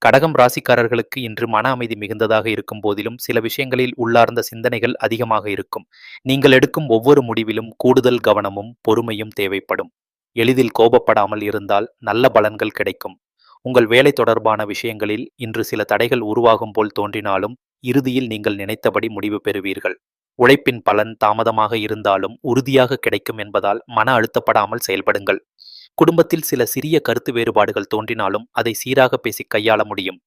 கடகம் ராசிக்காரர்களுக்கு இன்று மன அமைதி மிகுந்ததாக இருக்கும் போதிலும் சில விஷயங்களில் உள்ளார்ந்த சிந்தனைகள் அதிகமாக இருக்கும். நீங்கள் எடுக்கும் ஒவ்வொரு முடிவிலும் கூடுதல் கவனமும் பொறுமையும் தேவைப்படும். எளிதில் கோபப்படாமல் இருந்தால் நல்ல பலன்கள் கிடைக்கும். உங்கள் வேலை தொடர்பான விஷயங்களில் இன்று சில தடைகள் உருவாகும் போல் தோன்றினாலும் இறுதியில் நீங்கள் நினைத்தபடி முடிவு பெறுவீர்கள். உழைப்பின் பலன் தாமதமாக இருந்தாலும் உறுதியாக கிடைக்கும் என்பதால் மன அழுத்தப்படாமல் செயல்படுங்கள். குடும்பத்தில் சில சிறிய கருத்து வேறுபாடுகள் தோன்றினாலும் அதை சீராக பேசி கையாள முடியும்.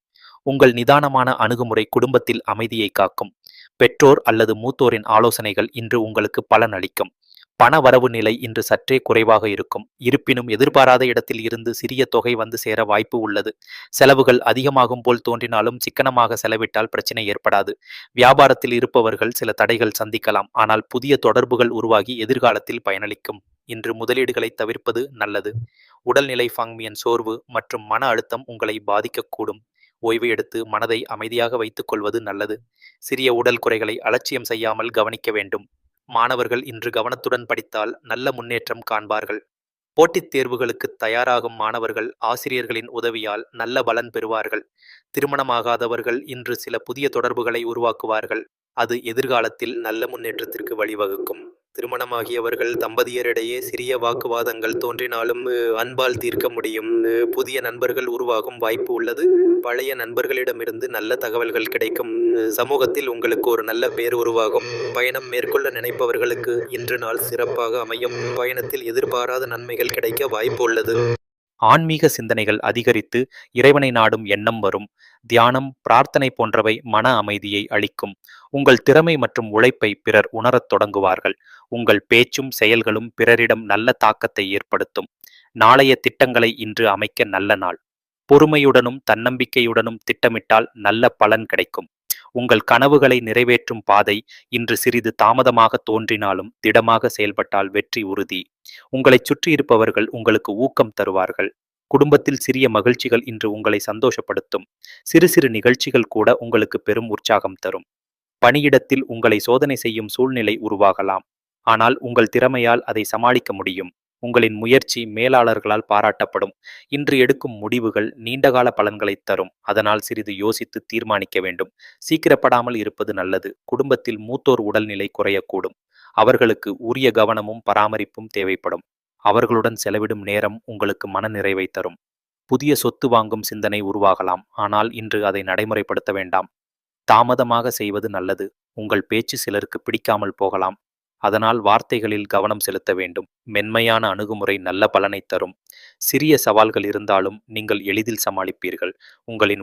உங்கள் நிதானமான அணுகுமுறை குடும்பத்தில் அமைதியை காக்கும். பெற்றோர் அல்லது மூத்தோரின் ஆலோசனைகள் இன்று உங்களுக்கு பலன் அளிக்கும். பண வரவு நிலை இன்று சற்றே குறைவாக இருக்கும். இருப்பினும் எதிர்பாராத இடத்தில் இருந்து சிறிய தொகை வந்து சேர வாய்ப்பு உள்ளது. செலவுகள் அதிகமாகும் போல் தோன்றினாலும் சிக்கனமாக செலவிட்டால் பிரச்சனை ஏற்படாது. வியாபாரத்தில் இருப்பவர்கள் சில தடைகள் சந்திக்கலாம், ஆனால் புதிய தொடர்புகள் உருவாகி எதிர்காலத்தில் பயனளிக்கும். இன்று முதலீடுகளை தவிர்ப்பது நல்லது. உடல்நிலை ஃபங்மியன் சோர்வு மற்றும் மன அழுத்தம் உங்களை பாதிக்கக்கூடும். ஓய்வு எடுத்து மனதை அமைதியாக வைத்துக் கொள்வது நல்லது. சிறிய உடல் குறைகளை அலட்சியம் செய்யாமல் கவனிக்க வேண்டும். மாணவர்கள் இன்று கவனத்துடன் படித்தால் நல்ல முன்னேற்றம் காண்பார்கள். போட்டித் தேர்வுகளுக்கு தயாராகும் மாணவர்கள் ஆசிரியர்களின் உதவியால் நல்ல பலன் பெறுவார்கள். திருமணமாகாதவர்கள் இன்று சில புதிய தொடர்புகளை உருவாக்குவார்கள். அது எதிர்காலத்தில் நல்ல முன்னேற்றத்திற்கு வழிவகுக்கும். திருமணமாகியவர்கள் தம்பதியரிடையே சிறிய வாக்குவாதங்கள் தோன்றினாலும் அன்பால் தீர்க்க முடியும். புதிய நண்பர்கள் உருவாகும் வாய்ப்பு உள்ளது. பழைய நண்பர்களிடமிருந்து நல்ல தகவல்கள் கிடைக்கும். சமூகத்தில் உங்களுக்கு ஒரு நல்ல பேர் உருவாகும். பயணம் மேற்கொள்ள நினைப்பவர்களுக்கு இன்று நாள் சிறப்பாக அமையும். பயணத்தில் எதிர்பாராத நன்மைகள் கிடைக்க வாய்ப்பு உள்ளது. ஆன்மீக சிந்தனைகள் அதிகரித்து இறைவனை நாடும் எண்ணம் வரும். தியானம், பிரார்த்தனை போன்றவை மன அமைதியை அளிக்கும். உங்கள் திறமை மற்றும் உழைப்பை பிறர் உணரத் தொடங்குவார்கள். உங்கள் பேச்சும் செயல்களும் பிறரிடம் நல்ல தாக்கத்தை ஏற்படுத்தும். நாளைய திட்டங்களை இன்று அமைக்க நல்ல நாள். பொறுமையுடனும் தன்னம்பிக்கையுடனும் திட்டமிட்டால் நல்ல பலன் கிடைக்கும். உங்கள் கனவுகளை நிறைவேற்றும் பாதை இன்று சிறிது தாமதமாக தோன்றினாலும் திடமாக செயல்பட்டால் வெற்றி உறுதி. உங்களைச் சுற்றி இருப்பவர்கள் உங்களுக்கு ஊக்கம் தருவார்கள். குடும்பத்தில் சிறிய மகிழ்ச்சிகள் இன்று உங்களை சந்தோஷப்படுத்தும். சிறு சிறு நிகழ்ச்சிகள் கூட உங்களுக்கு பெரும் உற்சாகம் தரும். பணியிடத்தில் உங்களை சோதனை செய்யும் சூழ்நிலை உருவாகலாம், ஆனால் உங்கள் திறமையால் அதை சமாளிக்க முடியும். உங்களின் முயற்சி மேலாளர்களால் பாராட்டப்படும். இன்று எடுக்கும் முடிவுகள் நீண்டகால பலன்களை தரும். அதனால் சிறிது யோசித்து தீர்மானிக்க வேண்டும். சீக்கிரப்படாமல் இருப்பது நல்லது. குடும்பத்தில் மூத்தோர் உடல்நிலை குறையக்கூடும். அவர்களுக்கு உரிய கவனமும் பராமரிப்பும் தேவைப்படும். அவர்களுடன் செலவிடும் நேரம் உங்களுக்கு மனநிறைவை தரும். புதிய சொத்து வாங்கும் சிந்தனை உருவாகலாம், ஆனால் இன்று அதை நடைமுறைப்படுத்த வேண்டாம். தாமதமாக செய்வது நல்லது. உங்கள் பேச்சு சிலருக்கு பிடிக்காமல் போகலாம். அதனால் வார்த்தைகளில் கவனம் செலுத்த வேண்டும். மென்மையான அணுகுமுறை நல்ல பலனை தரும். சிறிய சவால்கள் இருந்தாலும் நீங்கள் எளிதில் சமாளிப்பீர்கள். உங்களின்